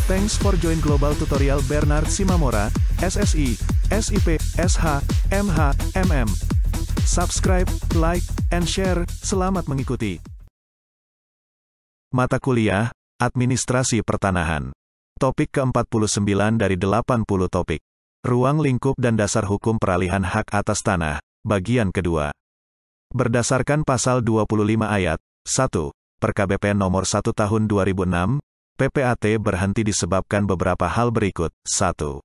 Thanks for join Global Tutorial Bernard Simamora, SSI, SIP, SH, MH, MM. Subscribe, like, and share. Selamat mengikuti. Mata kuliah, Administrasi Pertanahan. Topik ke-49 dari 80 topik. Ruang lingkup dan dasar hukum peralihan hak atas tanah, bagian kedua. Berdasarkan pasal 25 ayat 1, Per-KBP nomor 1 tahun 2006, PPAT berhenti disebabkan beberapa hal berikut. 1.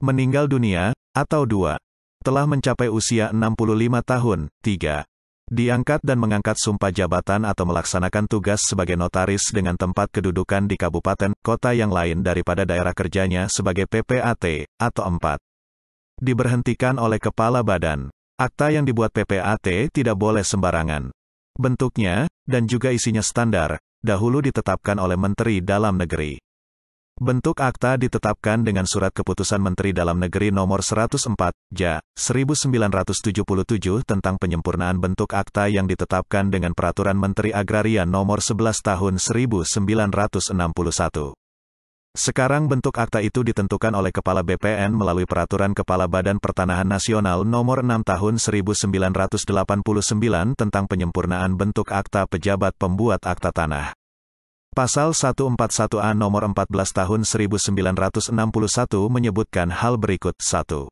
Meninggal dunia, atau 2. Telah mencapai usia 65 tahun. 3. Diangkat dan mengangkat sumpah jabatan atau melaksanakan tugas sebagai notaris dengan tempat kedudukan di kabupaten, kota yang lain daripada daerah kerjanya sebagai PPAT, atau 4. Diberhentikan oleh Kepala Badan. Akta yang dibuat PPAT tidak boleh sembarangan. Bentuknya, dan juga isinya standar, dahulu ditetapkan oleh Menteri Dalam Negeri. Bentuk akta ditetapkan dengan Surat Keputusan Menteri Dalam Negeri Nomor 104, JA, 1977 tentang penyempurnaan bentuk akta yang ditetapkan dengan Peraturan Menteri Agraria Nomor 11 Tahun 1961. Sekarang bentuk akta itu ditentukan oleh Kepala BPN melalui Peraturan Kepala Badan Pertanahan Nasional Nomor 6 Tahun 1989 tentang penyempurnaan bentuk akta pejabat pembuat akta tanah. Pasal 141A Nomor 14 Tahun 1961 menyebutkan hal berikut. 1.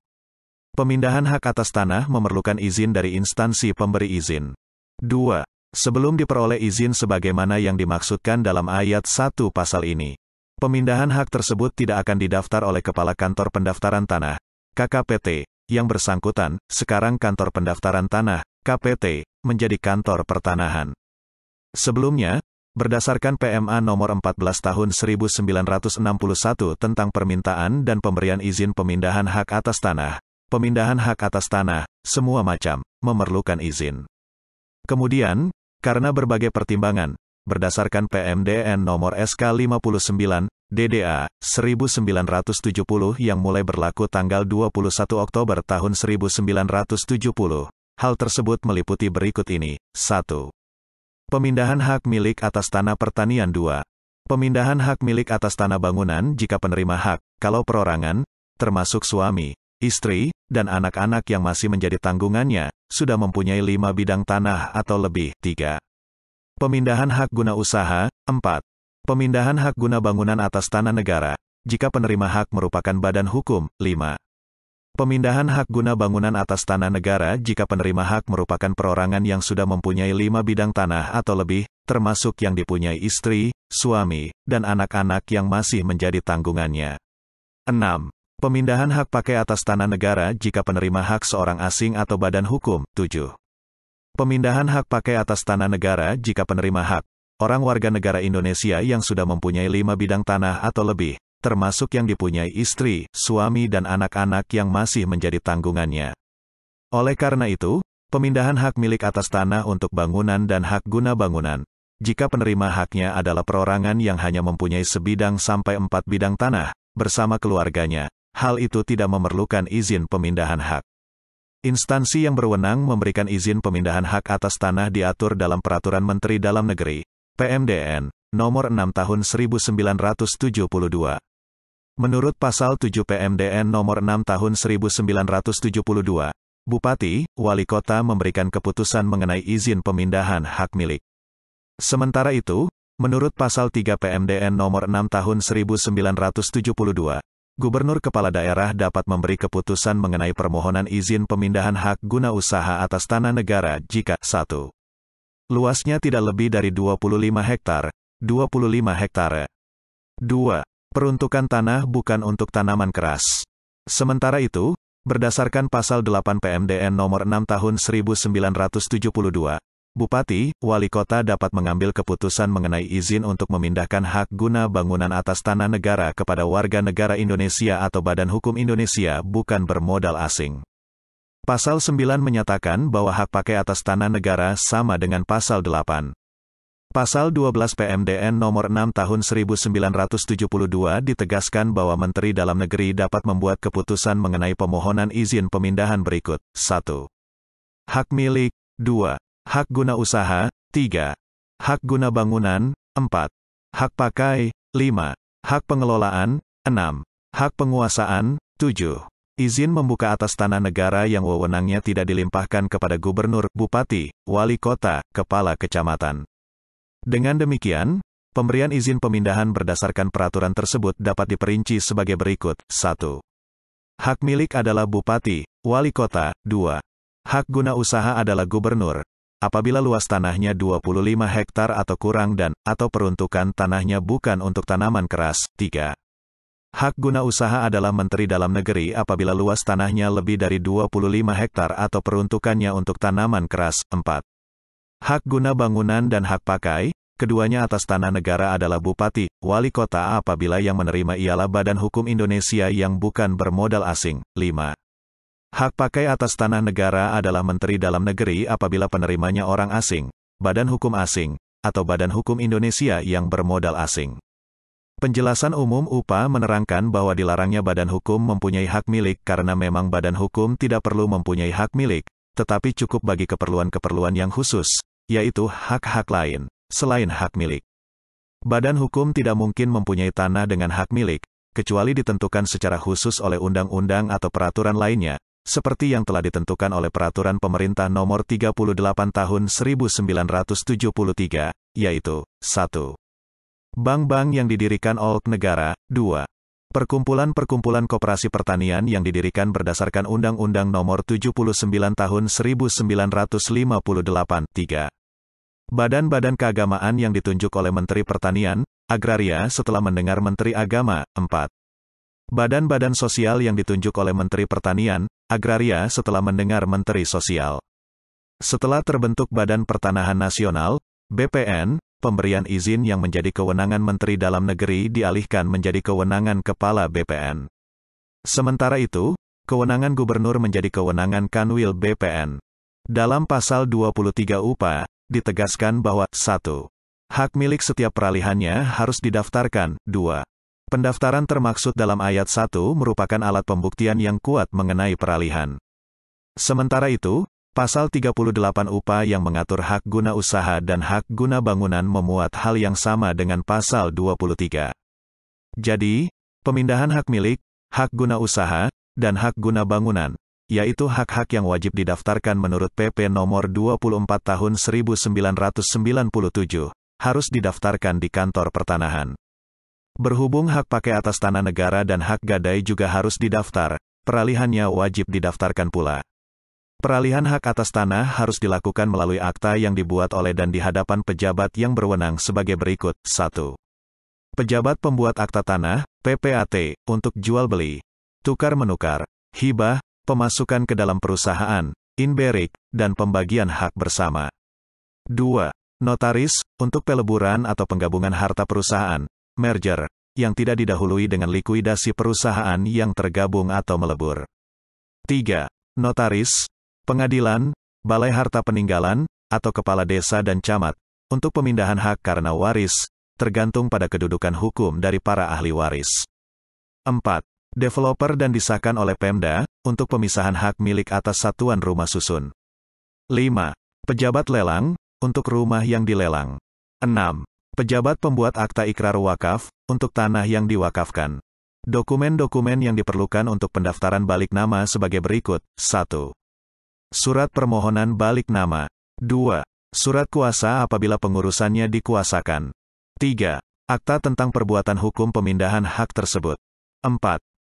Pemindahan hak atas tanah memerlukan izin dari instansi pemberi izin. 2. Sebelum diperoleh izin sebagaimana yang dimaksudkan dalam ayat 1 pasal ini, pemindahan hak tersebut tidak akan didaftar oleh Kepala Kantor Pendaftaran Tanah, KKPT, yang bersangkutan, sekarang Kantor Pendaftaran Tanah, KPT, menjadi Kantor Pertanahan. Sebelumnya, berdasarkan PMA Nomor 14 Tahun 1961 tentang permintaan dan pemberian izin pemindahan hak atas tanah, pemindahan hak atas tanah, semua macam, memerlukan izin. Kemudian, karena berbagai pertimbangan, berdasarkan PMDN Nomor SK 59, DDA, 1970 yang mulai berlaku tanggal 21 Oktober tahun 1970, hal tersebut meliputi berikut ini. 1. Pemindahan hak milik atas tanah pertanian. 2. Pemindahan hak milik atas tanah bangunan jika penerima hak, kalau perorangan, termasuk suami, istri, dan anak-anak yang masih menjadi tanggungannya, sudah mempunyai 5 bidang tanah atau lebih. 3. Pemindahan hak guna usaha. 4. Pemindahan hak guna bangunan atas tanah negara, jika penerima hak merupakan badan hukum. 5. Pemindahan hak guna bangunan atas tanah negara jika penerima hak merupakan perorangan yang sudah mempunyai 5 bidang tanah atau lebih, termasuk yang dipunyai istri, suami, dan anak-anak yang masih menjadi tanggungannya. 6. Pemindahan hak pakai atas tanah negara jika penerima hak seorang asing atau badan hukum. 7. Pemindahan hak pakai atas tanah negara jika penerima hak, orang warga negara Indonesia yang sudah mempunyai 5 bidang tanah atau lebih, termasuk yang dipunyai istri, suami dan anak-anak yang masih menjadi tanggungannya. Oleh karena itu, pemindahan hak milik atas tanah untuk bangunan dan hak guna bangunan, jika penerima haknya adalah perorangan yang hanya mempunyai sebidang sampai 4 bidang tanah, bersama keluarganya, hal itu tidak memerlukan izin pemindahan hak. Instansi yang berwenang memberikan izin pemindahan hak atas tanah diatur dalam Peraturan Menteri Dalam Negeri, PMDN, Nomor 6 Tahun 1972. Menurut Pasal 7 PMDN Nomor 6 Tahun 1972, Bupati, Wali Kota memberikan keputusan mengenai izin pemindahan hak milik. Sementara itu, menurut Pasal 3 PMDN Nomor 6 Tahun 1972, Gubernur Kepala Daerah dapat memberi keputusan mengenai permohonan izin pemindahan hak guna usaha atas tanah negara jika 1. Luasnya tidak lebih dari 25 hektar, 25 hektare. 2. Peruntukan tanah bukan untuk tanaman keras. Sementara itu, berdasarkan Pasal 8 PMDN Nomor 6 Tahun 1972, Bupati, Wali Kota dapat mengambil keputusan mengenai izin untuk memindahkan hak guna bangunan atas tanah negara kepada warga negara Indonesia atau Badan Hukum Indonesia bukan bermodal asing. Pasal 9 menyatakan bahwa hak pakai atas tanah negara sama dengan Pasal 8. Pasal 12 PMDN Nomor 6 Tahun 1972 ditegaskan bahwa Menteri Dalam Negeri dapat membuat keputusan mengenai pemohonan izin pemindahan berikut. 1. Hak milik. 2. Hak guna usaha. 3. Hak guna bangunan. 4. Hak pakai. 5. Hak pengelolaan, 6. Hak penguasaan, 7. Izin membuka atas tanah negara yang wewenangnya tidak dilimpahkan kepada gubernur, bupati, wali kota, kepala kecamatan. Dengan demikian, pemberian izin pemindahan berdasarkan peraturan tersebut dapat diperinci sebagai berikut. 1. Hak milik adalah bupati, wali kota. 2. Hak guna usaha adalah gubernur, apabila luas tanahnya 25 hektar atau kurang dan, atau peruntukan tanahnya bukan untuk tanaman keras. 3. Hak guna usaha adalah Menteri Dalam Negeri apabila luas tanahnya lebih dari 25 hektar atau peruntukannya untuk tanaman keras. 4. Hak guna bangunan dan hak pakai, keduanya atas tanah negara adalah bupati, wali kota apabila yang menerima ialah Badan Hukum Indonesia yang bukan bermodal asing. 5. Hak pakai atas tanah negara adalah Menteri Dalam Negeri apabila penerimanya orang asing, Badan Hukum Asing, atau Badan Hukum Indonesia yang bermodal asing. Penjelasan umum UPA menerangkan bahwa dilarangnya badan hukum mempunyai hak milik karena memang badan hukum tidak perlu mempunyai hak milik, tetapi cukup bagi keperluan-keperluan yang khusus, yaitu hak-hak lain, selain hak milik. Badan hukum tidak mungkin mempunyai tanah dengan hak milik, kecuali ditentukan secara khusus oleh undang-undang atau peraturan lainnya, seperti yang telah ditentukan oleh Peraturan Pemerintah Nomor 38 Tahun 1973, yaitu 1. Bank-bank yang didirikan oleh negara. 2. Perkumpulan-perkumpulan koperasi pertanian yang didirikan berdasarkan Undang-Undang Nomor 79 Tahun 1958. 3. Badan-badan keagamaan yang ditunjuk oleh Menteri Pertanian, Agraria setelah mendengar Menteri Agama. 4. Badan-badan sosial yang ditunjuk oleh Menteri Pertanian, Agraria setelah mendengar Menteri Sosial. Setelah terbentuk Badan Pertanahan Nasional, BPN, pemberian izin yang menjadi kewenangan Menteri Dalam Negeri dialihkan menjadi kewenangan Kepala BPN. Sementara itu, kewenangan Gubernur menjadi kewenangan Kanwil BPN. Dalam Pasal 23 UPA, ditegaskan bahwa 1. Hak milik setiap peralihannya harus didaftarkan. 2. Pendaftaran termaksud dalam ayat 1 merupakan alat pembuktian yang kuat mengenai peralihan. Sementara itu, Pasal 38 UPA yang mengatur hak guna usaha dan hak guna bangunan memuat hal yang sama dengan Pasal 23. Jadi, pemindahan hak milik, hak guna usaha, dan hak guna bangunan, yaitu hak-hak yang wajib didaftarkan menurut PP Nomor 24 Tahun 1997, harus didaftarkan di kantor pertanahan. Berhubung hak pakai atas tanah negara dan hak gadai juga harus didaftar, peralihannya wajib didaftarkan pula. Peralihan hak atas tanah harus dilakukan melalui akta yang dibuat oleh dan di hadapan pejabat yang berwenang sebagai berikut. 1. Pejabat pembuat akta tanah, PPAT, untuk jual-beli, tukar-menukar, hibah, pemasukan ke dalam perusahaan, inberik, dan pembagian hak bersama. 2. Notaris, untuk peleburan atau penggabungan harta perusahaan, merger, yang tidak didahului dengan likuidasi perusahaan yang tergabung atau melebur. 3. Notaris, pengadilan, balai harta peninggalan, atau kepala desa dan camat, untuk pemindahan hak karena waris, tergantung pada kedudukan hukum dari para ahli waris. 4. Developer dan disahkan oleh Pemda, untuk pemisahan hak milik atas satuan rumah susun. 5. Pejabat lelang, untuk rumah yang dilelang. 6. Pejabat pembuat akta ikrar wakaf, untuk tanah yang diwakafkan. Dokumen-dokumen yang diperlukan untuk pendaftaran balik nama sebagai berikut. 1. Surat permohonan balik nama. 2. Surat kuasa apabila pengurusannya dikuasakan. 3. Akta tentang perbuatan hukum pemindahan hak tersebut. 4.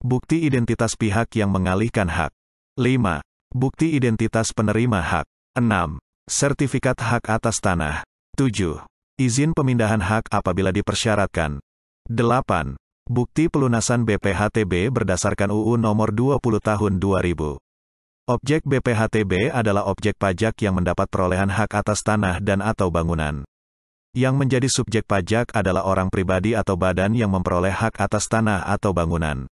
Bukti identitas pihak yang mengalihkan hak. 5. Bukti identitas penerima hak. 6. Sertifikat hak atas tanah. 7. Izin pemindahan hak apabila dipersyaratkan. 8. Bukti pelunasan BPHTB berdasarkan UU Nomor 20 Tahun 2000. Objek BPHTB adalah objek pajak yang mendapat perolehan hak atas tanah dan atau bangunan. Yang menjadi subjek pajak adalah orang pribadi atau badan yang memperoleh hak atas tanah atau bangunan.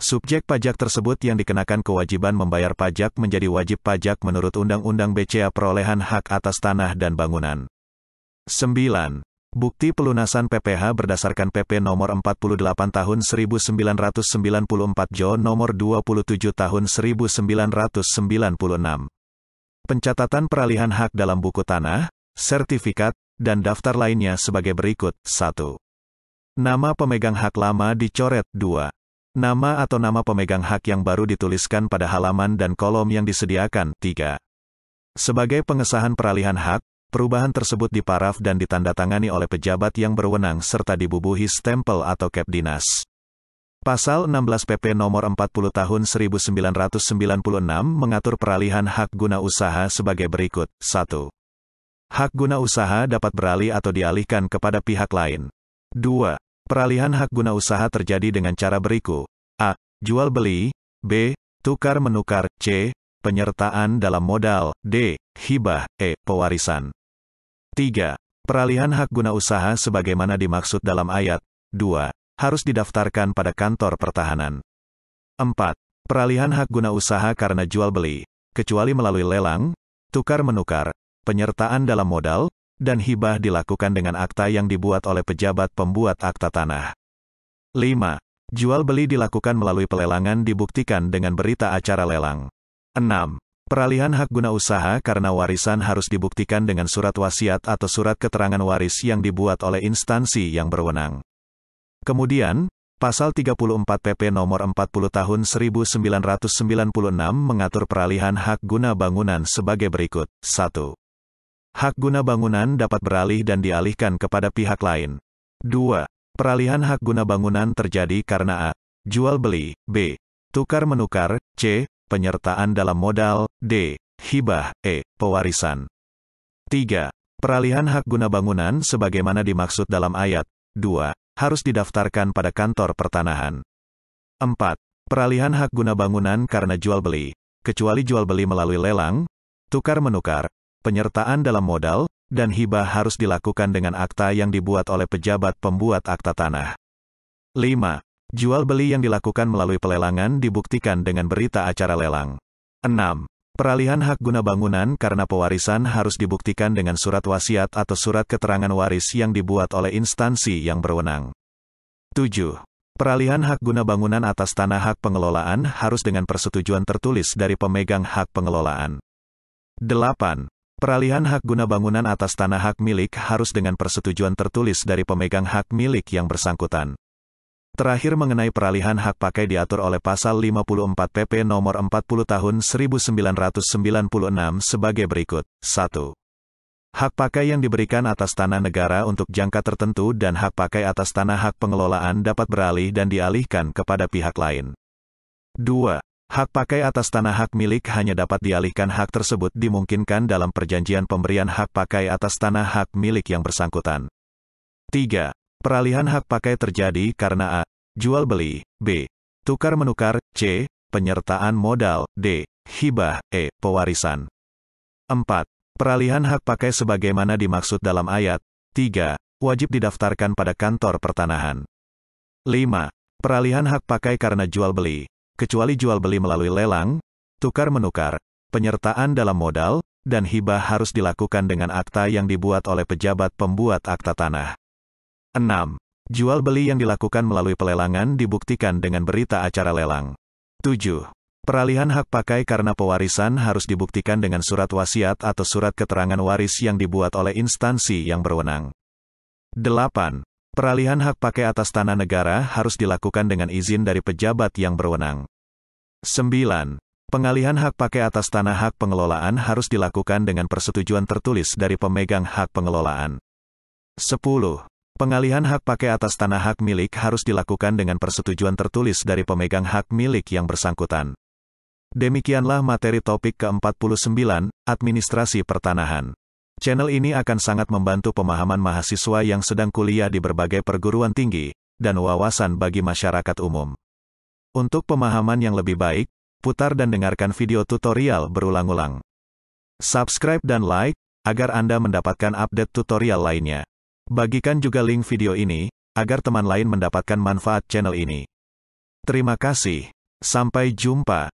Subjek pajak tersebut yang dikenakan kewajiban membayar pajak menjadi wajib pajak menurut Undang-Undang BCA perolehan hak atas tanah dan bangunan. 9. Bukti pelunasan PPh berdasarkan PP Nomor 48 Tahun 1994 Jo Nomor 27 Tahun 1996. Pencatatan peralihan hak dalam buku tanah, sertifikat, dan daftar lainnya sebagai berikut. 1. Nama pemegang hak lama dicoret. 2. Nama atau nama pemegang hak yang baru dituliskan pada halaman dan kolom yang disediakan. 3. Sebagai pengesahan peralihan hak, perubahan tersebut diparaf dan ditandatangani oleh pejabat yang berwenang serta dibubuhi stempel atau cap dinas. Pasal 16 PP Nomor 40 Tahun 1996 mengatur peralihan hak guna usaha sebagai berikut. 1. Hak guna usaha dapat beralih atau dialihkan kepada pihak lain. 2. Peralihan hak guna usaha terjadi dengan cara berikut. A. Jual beli. B. Tukar menukar. C. Penyertaan dalam modal. D. Hibah. E. Pewarisan. 3. Peralihan hak guna usaha sebagaimana dimaksud dalam ayat 2. Harus didaftarkan pada kantor pertahanan. 4. Peralihan hak guna usaha karena jual beli, kecuali melalui lelang, tukar menukar, penyertaan dalam modal, dan hibah dilakukan dengan akta yang dibuat oleh pejabat pembuat akta tanah. 5. Jual beli dilakukan melalui pelelangan dibuktikan dengan berita acara lelang. 6. Peralihan hak guna usaha karena warisan harus dibuktikan dengan surat wasiat atau surat keterangan waris yang dibuat oleh instansi yang berwenang. Kemudian, Pasal 34 PP Nomor 40 Tahun 1996 mengatur peralihan hak guna bangunan sebagai berikut. 1. Hak guna bangunan dapat beralih dan dialihkan kepada pihak lain. 2. Peralihan hak guna bangunan terjadi karena A. Jual beli. B. Tukar menukar. C. Penyertaan dalam modal. D. Hibah. E. Pewarisan. 3. Peralihan hak guna bangunan sebagaimana dimaksud dalam ayat 2. Harus didaftarkan pada kantor pertanahan. 4. Peralihan hak guna bangunan karena jual beli, kecuali jual beli melalui lelang, tukar menukar, penyertaan dalam modal, dan hibah harus dilakukan dengan akta yang dibuat oleh pejabat pembuat akta tanah. 5. Jual beli yang dilakukan melalui pelelangan dibuktikan dengan berita acara lelang. 6. Peralihan hak guna bangunan karena pewarisan harus dibuktikan dengan surat wasiat atau surat keterangan waris yang dibuat oleh instansi yang berwenang. 7. Peralihan hak guna bangunan atas tanah hak pengelolaan harus dengan persetujuan tertulis dari pemegang hak pengelolaan. 8. Peralihan hak guna bangunan atas tanah hak milik harus dengan persetujuan tertulis dari pemegang hak milik yang bersangkutan. Terakhir mengenai peralihan hak pakai diatur oleh Pasal 54 PP Nomor 40 Tahun 1996 sebagai berikut. 1. Hak pakai yang diberikan atas tanah negara untuk jangka tertentu dan hak pakai atas tanah hak pengelolaan dapat beralih dan dialihkan kepada pihak lain. 2. Hak pakai atas tanah hak milik hanya dapat dialihkan hak tersebut dimungkinkan dalam perjanjian pemberian hak pakai atas tanah hak milik yang bersangkutan. 3. Peralihan hak pakai terjadi karena A. Jual beli. B. Tukar menukar. C. Penyertaan modal. D. Hibah. E. Pewarisan. 4. Peralihan hak pakai sebagaimana dimaksud dalam ayat 3. Wajib didaftarkan pada kantor pertanahan. 5. Peralihan hak pakai karena jual beli, kecuali jual beli melalui lelang, tukar menukar, penyertaan dalam modal, dan hibah harus dilakukan dengan akta yang dibuat oleh pejabat pembuat akta tanah. 6. Jual beli yang dilakukan melalui pelelangan dibuktikan dengan berita acara lelang. 7. Peralihan hak pakai karena pewarisan harus dibuktikan dengan surat wasiat atau surat keterangan waris yang dibuat oleh instansi yang berwenang. 8. Peralihan hak pakai atas tanah negara harus dilakukan dengan izin dari pejabat yang berwenang. 9. Pengalihan hak pakai atas tanah hak pengelolaan harus dilakukan dengan persetujuan tertulis dari pemegang hak pengelolaan. 10. Pengalihan hak pakai atas tanah hak milik harus dilakukan dengan persetujuan tertulis dari pemegang hak milik yang bersangkutan. Demikianlah materi topik ke-49, Administrasi Pertanahan. Channel ini akan sangat membantu pemahaman mahasiswa yang sedang kuliah di berbagai perguruan tinggi, dan wawasan bagi masyarakat umum. Untuk pemahaman yang lebih baik, putar dan dengarkan video tutorial berulang-ulang. Subscribe dan like, agar Anda mendapatkan update tutorial lainnya. Bagikan juga link video ini, agar teman lain mendapatkan manfaat channel ini. Terima kasih. Sampai jumpa.